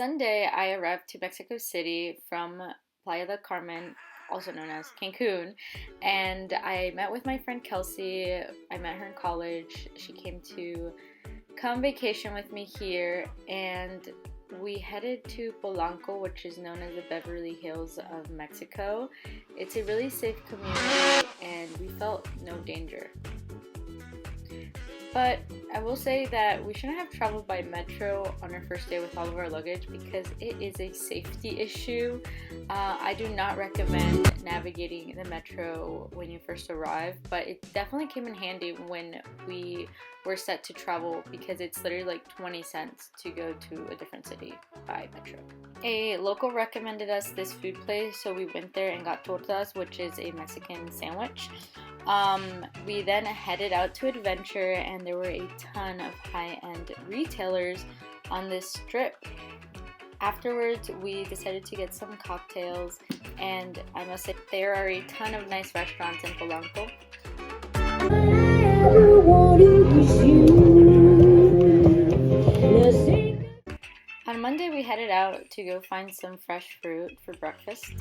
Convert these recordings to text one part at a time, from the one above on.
Sunday, I arrived to Mexico City from Playa del Carmen, also known as Cancun, and I met with my friend Kelsey. I met her in college. She came to come vacation with me here, and we headed to Polanco, which is known as the Beverly Hills of Mexico. It's a really safe community, and we felt no danger. But I will say that we shouldn't have traveled by metro on our first day with all of our luggage because it is a safety issue. I do not recommend navigating the metro when you first arrive, but it definitely came in handy when we were set to travel because it's literally like 20 cents to go to a different city by metro. A local recommended us this food place, so we went there and got tortas, which is a Mexican sandwich. We then headed out to adventure, and there were a ton of high-end retailers on this strip. Afterwards, we decided to get some cocktails, and I must say there are a ton of nice restaurants in Polanco. On Monday, we headed out to go find some fresh fruit for breakfast.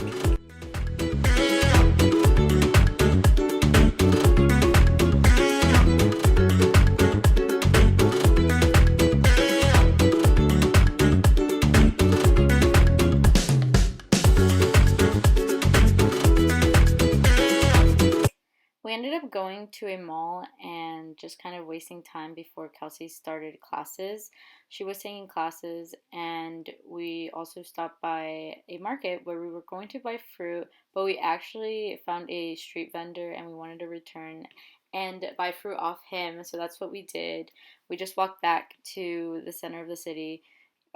We ended up going to a mall and just kind of wasting time before Kelsey started classes. She was taking classes, and we also stopped by a market where we were going to buy fruit, but we actually found a street vendor and we wanted to return and buy fruit off him. So that's what we did. We just walked back to the center of the city,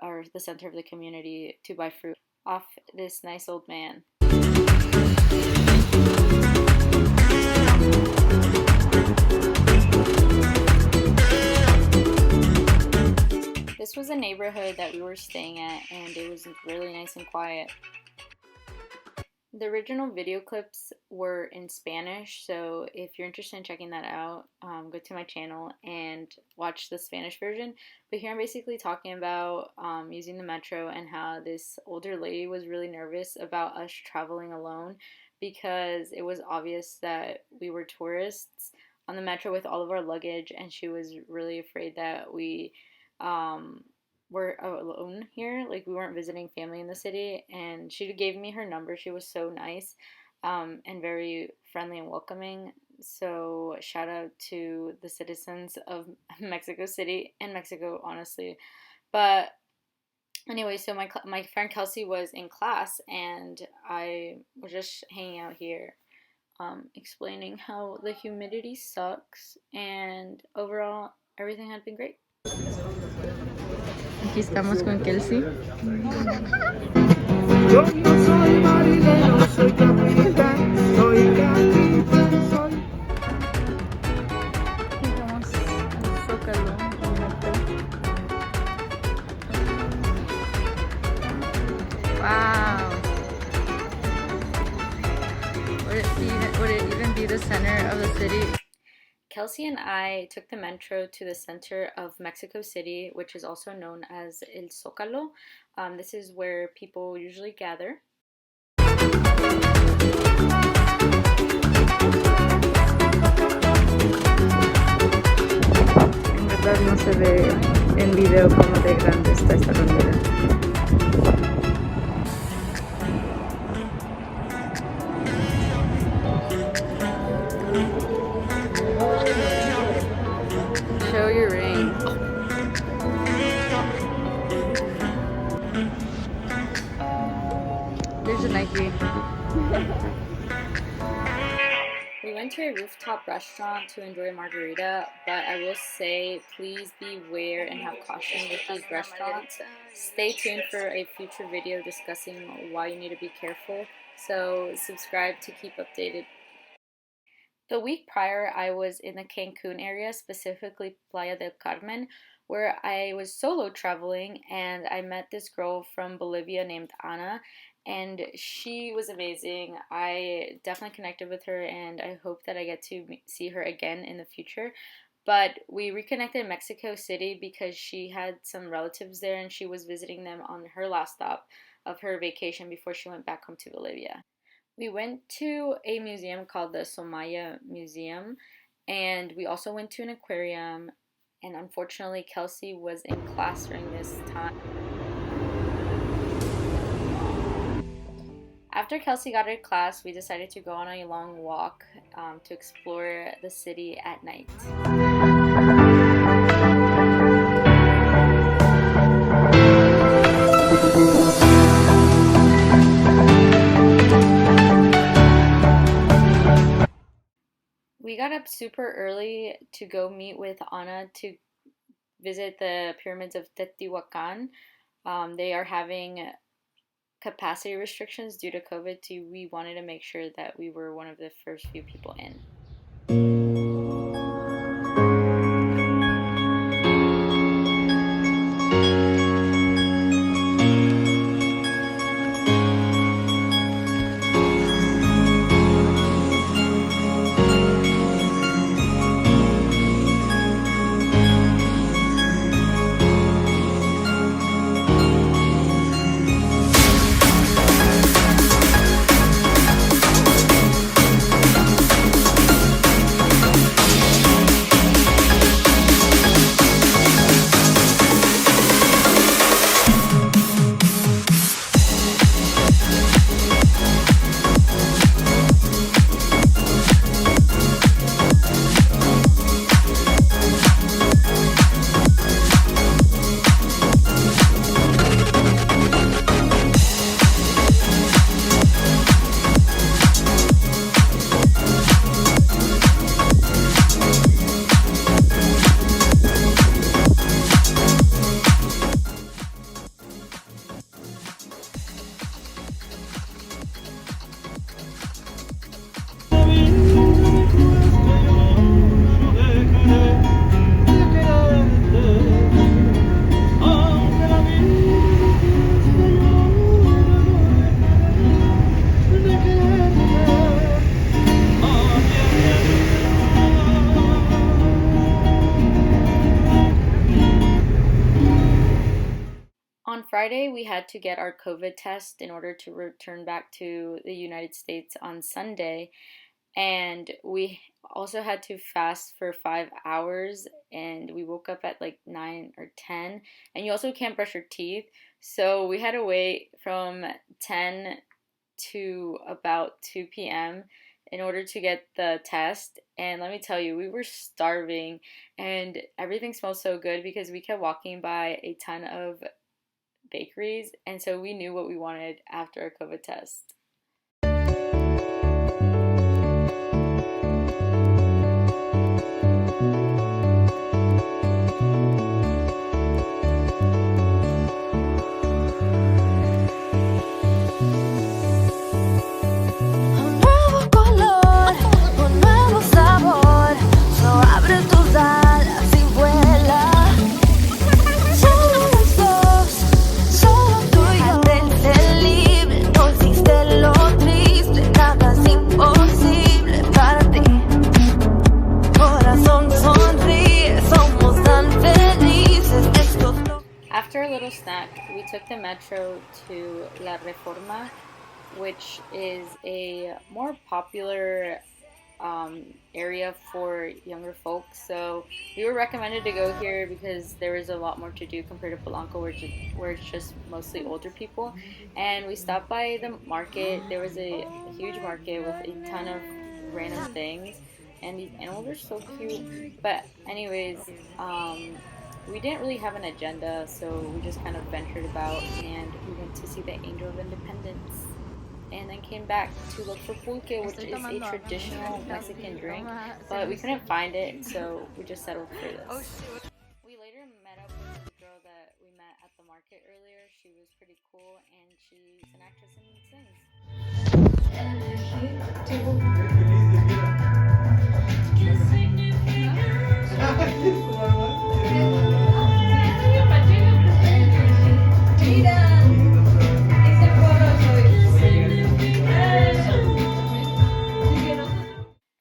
or the center of the community, to buy fruit off this nice old man. This was a neighborhood that we were staying at, and it was really nice and quiet. The original video clips were in Spanish, so if you're interested in checking that out, go to my channel and watch the Spanish version. But here I'm basically talking about using the metro and how this older lady was really nervous about us traveling alone because it was obvious that we were tourists on the metro with all of our luggage, and she was really afraid that we were alone here, like we weren't visiting family in the city. And she gave me her number. She was so nice, and very friendly and welcoming. So shout out to the citizens of Mexico City and Mexico, honestly. But anyway, so my friend Kelsey was in class, and I was just hanging out here, explaining how the humidity sucks, and overall everything had been great. Aquí estamos con Kelsey. Yo no soy marinero, soy capitán, soy capitán, soy. Y vamos al Zócalo, wow. Would it even be the center of the city? Kelsey and I took the metro to the center of Mexico City, which is also known as El Zócalo. This is where people usually gather. En verdad no se ve en video cómo de grande está esta bandera. Show your ring. There's a Nike. We went to a rooftop restaurant to enjoy a margarita, but I will say please beware and have caution with these restaurants. Stay tuned for a future video discussing why you need to be careful, so subscribe to keep updated. The week prior, I was in the Cancun area, specifically Playa del Carmen, where I was solo traveling, and I met this girl from Bolivia named Ana, and she was amazing. I definitely connected with her, and I hope that I get to see her again in the future. But we reconnected in Mexico City because she had some relatives there and she was visiting them on her last stop of her vacation before she went back home to Bolivia. We went to a museum called the Somaya Museum, and we also went to an aquarium. And unfortunately, Kelsey was in class during this time. After Kelsey got out of class, we decided to go on a long walk to explore the city at night. We got up super early to go meet with Anna to visit the pyramids of Teotihuacan. They are having capacity restrictions due to COVID, so we wanted to make sure that we were one of the first few people in. On Friday, we had to get our COVID test in order to return back to the United States on Sunday. And we also had to fast for 5 hours, and we woke up at like 9 or 10. And you also can't brush your teeth. So we had to wait from 10 to about 2 p.m. in order to get the test. And let me tell you, we were starving, and everything smelled so good because we kept walking by a ton of bakeries, and so we knew what we wanted after our COVID test. After a little snack, we took the metro to La Reforma, which is a more popular area for younger folks. So we were recommended to go here because there is a lot more to do compared to Polanco, where it's just mostly older people. And we stopped by the market. There was a huge market with a ton of random things, and these animals are so cute. But anyways, we didn't really have an agenda, so we just kind of ventured about, and we went to see the Angel of Independence, and then came back to look for pulque, which is a traditional Mexican drink, but we couldn't find it, so we just settled for this. We later met up with the girl that we met at the market earlier. She was pretty cool, and she's an actress and sings.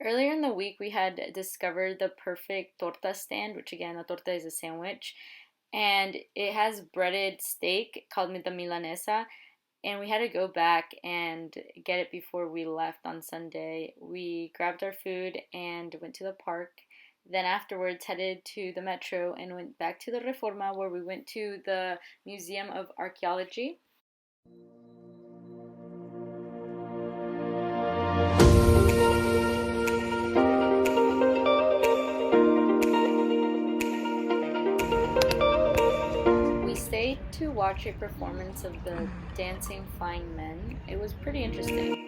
Earlier in the week, we had had discovered the perfect torta stand, which again, a torta is a sandwich, and it has breaded steak called the milanesa, and we had to go back and get it before we left on Sunday. We grabbed our food and went to the park. Then afterwards headed to the metro and went back to the Reforma, where we went to the Museum of Archaeology. We stayed to watch a performance of the Dancing Flying Men. It was pretty interesting.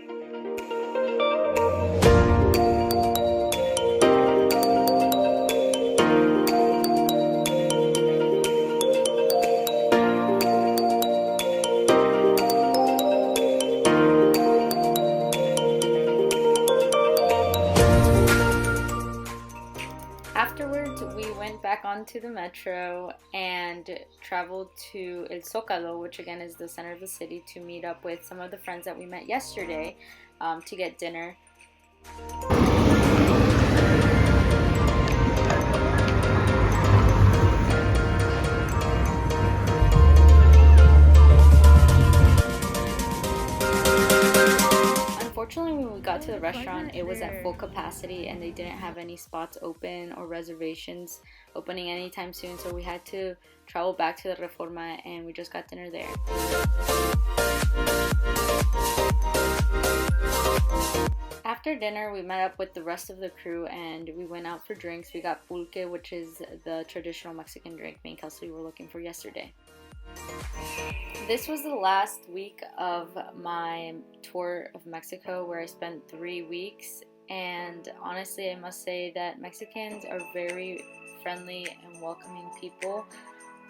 Afterwards, we went back onto the metro and traveled to El Zócalo, which again is the center of the city, to meet up with some of the friends that we met yesterday to get dinner. Unfortunately, when we got to the restaurant, it was at full capacity and they didn't have any spots open or reservations opening anytime soon, so we had to travel back to the Reforma and we just got dinner there. After dinner, we met up with the rest of the crew and we went out for drinks. We got pulque, which is the traditional Mexican drink me and Kelsey were looking for yesterday. This was the last week of my tour of Mexico, where I spent 3 weeks, and honestly I must say that Mexicans are very friendly and welcoming people.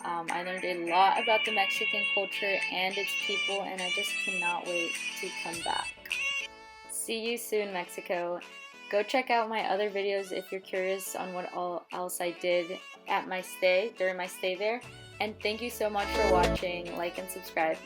I learned a lot about the Mexican culture and its people, and I just cannot wait to come back. See you soon, Mexico. Go check out my other videos if you're curious on what all else I did at my stay, during my stay there. And thank you so much for watching. Like and subscribe.